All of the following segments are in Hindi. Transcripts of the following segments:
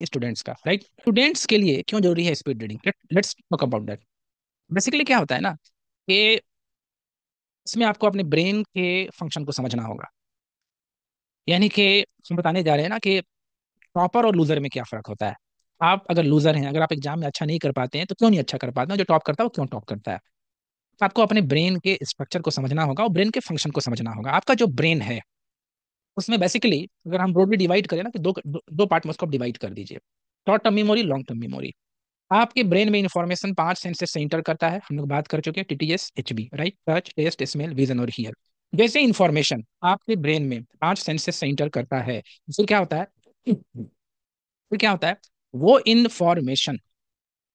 स्टूडेंट्स का, राइट। स्टूडेंट्स के लिए क्यों जरूरी है speed reading, let's talk about that. Basically क्या होता है ना कि इसमें आपको अपने ब्रेन के फंक्शन को समझना होगा। यानी कि हम बताने जा रहे हैं ना कि टॉपर और लूजर में क्या फर्क होता है। आप अगर लूजर हैं, अगर आप एग्जाम में अच्छा नहीं कर पाते हैं तो क्यों नहीं अच्छा कर पाते हैं, जो टॉप करता है वो क्यों टॉप करता है। तो आपको अपने ब्रेन के स्ट्रक्चर को समझना होगा और ब्रेन के फंक्शन को समझना होगा। आपका जो ब्रेन है उसमें बेसिकली अगर हम ब्रॉडली डिवाइड करें ना कि दो पार्ट में उसको डिवाइड कर दीजिए। Short term memory, long term memory. आपके ब्रेन में इंफॉर्मेशन 5 सेंसेस से इंटर करता है, हम लोग बात कर चुके हैं, टीटीएस, एचबी, right, touch, taste, smell, vision और हियर। जैसे इंफॉर्मेशन आपके ब्रेन में 5 सेंसेस से इंटर करता है, फिर क्या होता है, फिर क्या होता है, वो इंफॉर्मेशन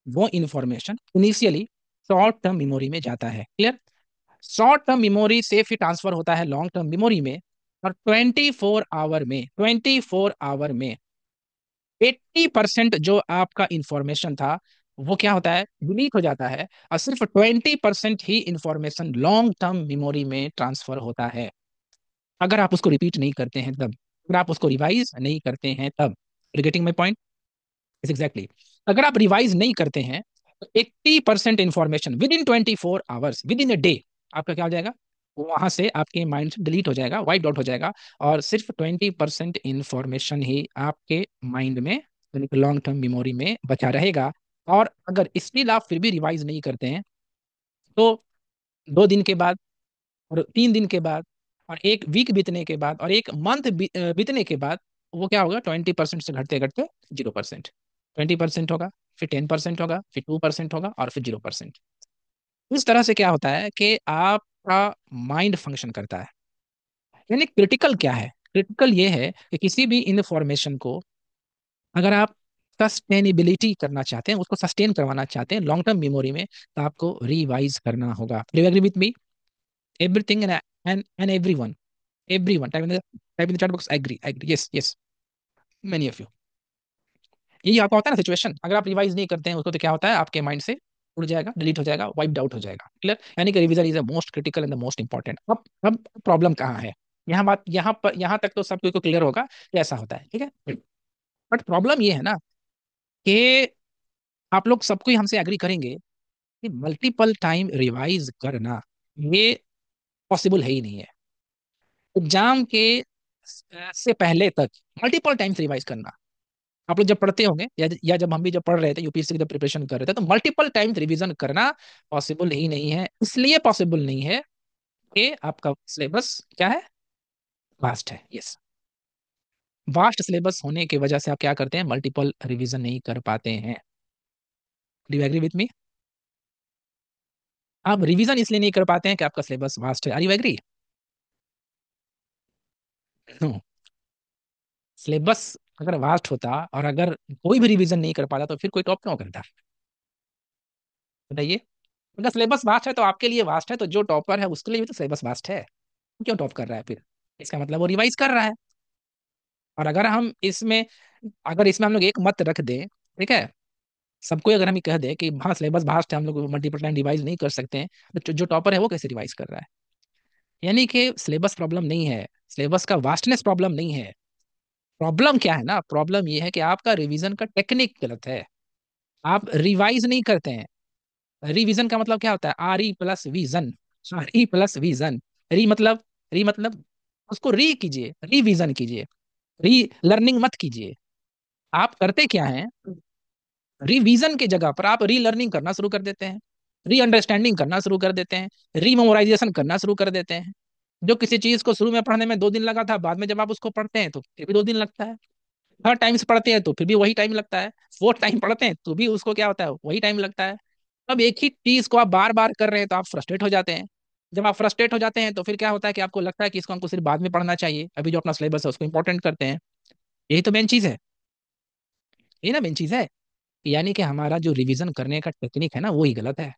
वो information initially short term memory में जाता है। क्लियर। शॉर्ट टर्म मेमोरी से फिर ट्रांसफर होता है लॉन्ग टर्म मेमोरी में। और 24 आवर में 80% जो आपका इंफॉर्मेशन था वो क्या होता है, डिलीट हो जाता है। और सिर्फ 20% ही इंफॉर्मेशन लॉन्ग टर्म मेमोरी में ट्रांसफर होता है। अगर आप उसको रिपीट नहीं करते हैं तब, अगर आप उसको रिवाइज नहीं करते हैं तब। Getting my point. एग्जैक्टली। अगर आप रिवाइज नहीं करते हैं तो 80% information with in 24 hours, with in a day, आपका क्या हो जाएगा, वहां से आपके माइंड से डिलीट हो जाएगा, वाइप आउट हो जाएगा। और सिर्फ 20% इंफॉर्मेशन ही आपके माइंड में, यानी कि लॉन्ग टर्म मेमोरी में बचा रहेगा। और अगर स्टिल आप फिर भी रिवाइज नहीं करते हैं तो 2 दिन के बाद, और 3 दिन के बाद, और एक वीक बीतने के बाद, और एक मंथ बीतने के बाद, वो क्या होगा, 20% से घटते घटते 0%। 20% होगा, फिर 10% होगा, फिर 2% होगा, और फिर 0%। इस तरह से क्या होता है कि आपका माइंड फंक्शन करता है। यानी क्रिटिकल क्या है, क्रिटिकल ये है कि किसी भी इंफॉर्मेशन को अगर आप सस्टेनेबिलिटी करना चाहते हैं, उसको सस्टेन करवाना चाहते हैं लॉन्ग टर्म मेमोरी में, तो आपको रिवाइज करना होगा। Do you agree with me? Everything and everyone, everyone type in the chat box, agree, yes, yes, many of you। यही आपका होता है ना सिचुएशन, अगर आप रिवाइज नहीं करते हैं उसको तो क्या होता है, आपके माइंड से उड़ जाएगा, डिलीट हो जाएगा, वाइप्ड आउट हो जाएगा। क्लियर। यानी कि revision is the most critical and the most important. अब प्रॉब्लम कहाँ है, यहाँ बात, यहाँ पर, यहाँ तक तो सबको क्लियर होगा कि ऐसा होता है, ठीक है। बट प्रॉब्लम ये है ना कि आप लोग सबको ही हमसे एग्री करेंगे कि मल्टीपल टाइम रिवाइज करना ये पॉसिबल है ही नहीं है। एग्जाम के से पहले तक मल्टीपल टाइम्स रिवाइज करना, आप लोग जब पढ़ते होंगे या जब हम भी जब पढ़ रहे थे, यूपीएससी की जब प्रिपरेशन कर रहे थे, तो मल्टीपल टाइम्स रिवीजन करना पॉसिबल ही नहीं है। इसलिए पॉसिबल नहीं है कि आपका सिलेबस क्या है, वास्ट है। यस, वास्ट सिलेबस होने की वजह से आप क्या करते हैं, मल्टीपल रिवीजन नहीं कर पाते हैं। Do you agree with me? आप रिवीजन इसलिए नहीं कर पाते हैं कि आपका सिलेबस वास्ट है। Are you agree? No. Syllabus अगर वास्ट होता और अगर कोई भी रिवीजन नहीं कर पाता तो फिर कोई टॉप क्यों करता, बताइए। अगर सिलेबस वास्ट है तो आपके लिए वास्ट है, तो जो टॉपर है उसके लिए भी तो सिलेबस वास्ट है, क्यों टॉप कर रहा है फिर? इसका मतलब वो रिवाइज कर रहा है। और अगर इसमें हम लोग एक मत रख दें, ठीक है, सबको अगर हम ये कह दें कि हाँ सिलेबस भास्ट है, हम लोग मल्टीपल टाइम रिवाइज नहीं कर सकते हैं, तो जो टॉपर है वो कैसे रिवाइज कर रहा है? यानी कि सिलेबस प्रॉब्लम नहीं है, सिलेबस का वास्टनेस प्रॉब्लम नहीं है। प्रॉब्लम क्या है ना, प्रॉब्लम ये है कि आपका रिवीजन का टेक्निक गलत है। आप रिवाइज नहीं करते हैं। रिवीजन का मतलब क्या होता है, R E plus vision. R E plus vision. री मतलब, री मतलब उसको री कीजिए, रिवीजन कीजिए, री लर्निंग मत कीजिए। आप करते क्या हैं, रिवीजन की जगह पर आप री लर्निंग करना शुरू कर देते हैं, री अंडरस्टैंडिंग करना शुरू कर देते हैं, री मेमोराइजेशन करना शुरू कर देते हैं। जो किसी चीज को शुरू में पढ़ने में 2 दिन लगा था, बाद में जब आप उसको पढ़ते हैं तो फिर भी 2 दिन लगता है। थर्ड टाइम से पढ़ते हैं तो फिर भी वही टाइम लगता है। फोर्थ टाइम पढ़ते हैं तो भी उसको क्या होता है, वही टाइम लगता है। अब एक ही चीज को आप बार बार कर रहे हैं तो आप फ्रस्ट्रेट हो जाते हैं। जब आप फ्रस्ट्रेट हो जाते हैं तो फिर क्या होता है कि आपको लगता है कि इसको हमको सिर्फ बाद में पढ़ना चाहिए, अभी जो अपना सिलेबस है उसको इंपॉर्टेंट करते हैं। यही तो मेन चीज है, यही ना मेन चीज है। यानी कि हमारा जो रिवीजन करने का टेक्निक है ना वही गलत है।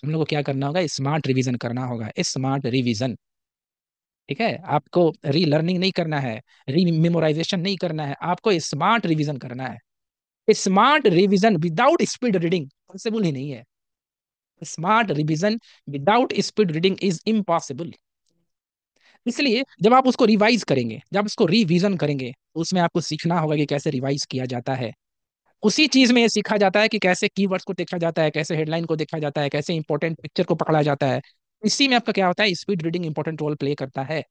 हम लोग को क्या करना होगा, स्मार्ट रिवीजन करना होगा, स्मार्ट रिवीजन। ठीक है, आपको री लर्निंग नहीं करना है, री मेमोराइजेशन नहीं करना है, आपको स्मार्ट रिवीजन करना है। Smart revision without speed reading possible ही नहीं है। Smart revision without speed reading is impossible. इसलिए जब आप उसको रिवाइज करेंगे, जब उसको रिवीजन करेंगे, तो उसमें आपको सीखना होगा कि कैसे रिवाइज किया जाता है। उसी चीज में ये सीखा जाता है कि कैसे कीवर्ड्स को देखा जाता है, कैसे हेडलाइन को देखा जाता है, कैसे इंपॉर्टेंट पिक्चर को पकड़ा जाता है। इसी में आपका क्या होता है, speed reading important role play करता है।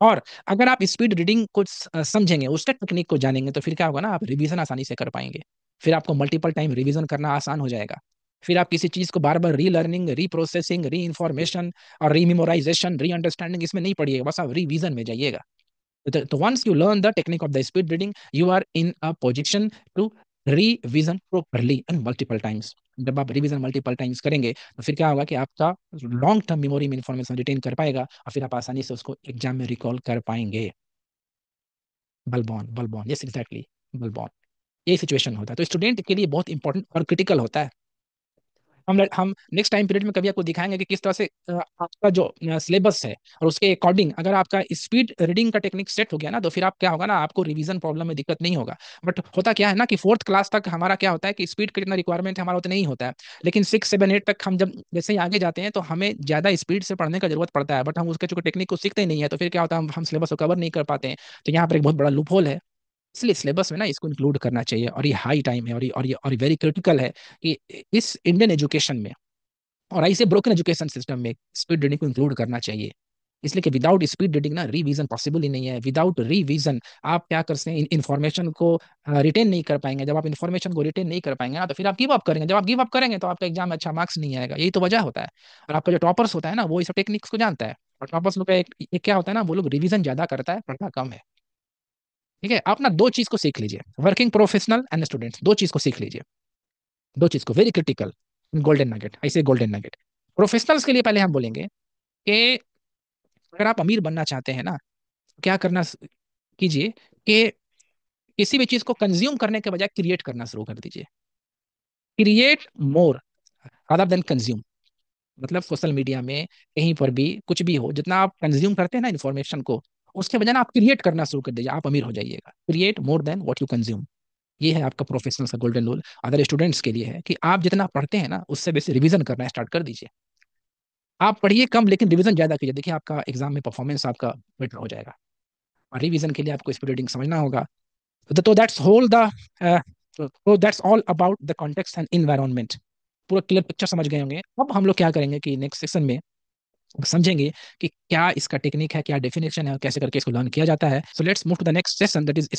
और अगर आप स्पीड रीडिंग को समझेंगे, उसके टेक्निक को जानेंगे, तो फिर क्या होगा ना, आप रिवीजन आसानी से कर पाएंगे। फिर आपको मल्टीपल टाइम रिवीजन करना आसान हो जाएगा। फिर आप किसी चीज को बार बार री लर्निंग, री प्रोसेसिंग, री इंफॉर्मेशन और री मेमोराइजेशन, री अंडरस्टैंडिंग इसमें नहीं पड़िएगा, बस आप रिवीजन में जाइएगा। तो once you learn the technique of the speed reading, you are in a position to revision properly and multiple times. जब आप रिवीजन मल्टीपल टाइम्स करेंगे, तो फिर क्या होगा कि आपका लॉन्ग टर्म मेमोरी में इंफॉर्मेशन रिटेन कर पाएगा, और फिर आप आसानी से उसको एग्जाम में रिकॉल कर पाएंगे। बलबॉन, बलबॉन, यस एग्जैक्टली, बलबॉन। ये सिचुएशन होता है, तो स्टूडेंट के लिए बहुत इंपॉर्टेंट और क्रिटिकल होता है। हम नेक्स्ट टाइम पीरियड में कभी आपको दिखाएंगे कि किस तरह से आपका जो सिलेबस है, और उसके अकॉर्डिंग अगर आपका स्पीड रीडिंग का टेक्निक सेट हो गया ना, तो फिर आप क्या होगा ना, आपको रिवीजन प्रॉब्लम में दिक्कत नहीं होगा। बट होता क्या है ना कि फोर्थ क्लास तक हमारा क्या होता है कि स्पीड का जितना रिक्वायरमेंट है हमारा उतना नहीं होता है। लेकिन 6 7 8 तक हम जब जैसे ही आगे जाते हैं, तो हमें ज्यादा स्पीड से पढ़ने का जरूरत पड़ता है, बट हम उसके जो टेक्निक को सीखते ही नहीं है, तो फिर क्या होता है, हम सिलेबस को कवर नहीं कर पाते हैं। तो यहाँ पर एक बहुत बड़ा लूप होल है। इसलिए सिलेबस में ना इसको इंक्लूड करना चाहिए, और ये हाई टाइम है, और ये वेरी क्रिटिकल है कि इस इंडियन एजुकेशन में और ऐसे ब्रोकन एजुकेशन सिस्टम में स्पीड रीडिंग को इंक्लूड करना चाहिए। इसलिए कि विदाउट स्पीड रीडिंग ना रिवीजन पॉसिबल ही नहीं है। विदाउट रिवीजन आप क्या कर सकते हैं, इन्फॉर्मेशन को रिटेन नहीं कर पाएंगे। जब आप इन्फॉर्मेशन को रिटेन नहीं कर पाएंगे ना, तो फिर आप गिव अप करेंगे। जब आप गिव अप करेंगे, तो आपका एग्जाम में अच्छा मार्क्स नहीं आएगा। यही तो वजह होता है। और आपका जो टॉपर्स होता है ना, वो इस टेक्निक्स को जानता है। और टॉपर्स लोग का एक क्या होता है ना, वो लोग रिवीजन ज्यादा करता है, पढ़ना कम है। ठीक है, आप ना दो चीज को सीख लीजिए, वर्किंग प्रोफेशनल एंड स्टूडेंट्स, दो चीज को सीख लीजिए। दो चीज को वेरी क्रिटिकल, गोल्डन नगेट, ऐसे गोल्डन नगेट। प्रोफेशनल्स के लिए पहले हम बोलेंगे कि अगर आप अमीर बनना चाहते हैं ना, तो क्या करना कीजिए कि किसी भी चीज को कंज्यूम करने के बजाय क्रिएट करना शुरू कर दीजिए। Create more rather than consume. मतलब सोशल मीडिया में कहीं पर भी कुछ भी हो, जितना आप कंज्यूम करते हैं ना इन्फॉर्मेशन को, उसके बजाय ना आप क्रिएट करना शुरू कर दीजिए, आप अमीर हो जाइएगा। Create more than what you consume. ये है आपका प्रोफेशनल का गोल्डन रूल। अदर स्टूडेंट्स के लिए है कि आप जितना पढ़ते हैं ना, उससे बेसी रिवीजन करना स्टार्ट कर दीजिए। आप पढ़िए कम, लेकिन रिवीजन ज्यादा कीजिए। देखिए आपका एग्जाम में परफॉर्मेंस आपका बेटर हो जाएगा। और रिवीजन के लिए आपको स्पीड रीडिंग समझना होगा। तो दैट्स होल द तो that's all about the context and environment. पूरा क्लियर पिक्चर समझ गए होंगे। अब हम लोग क्या करेंगे कि नेक्स्ट सेक्शन में समझेंगे कि क्या इसका टेक्निक है, क्या डेफिनेशन है, और कैसे करके इसको लर्न किया जाता है। So let's move to the next session, that is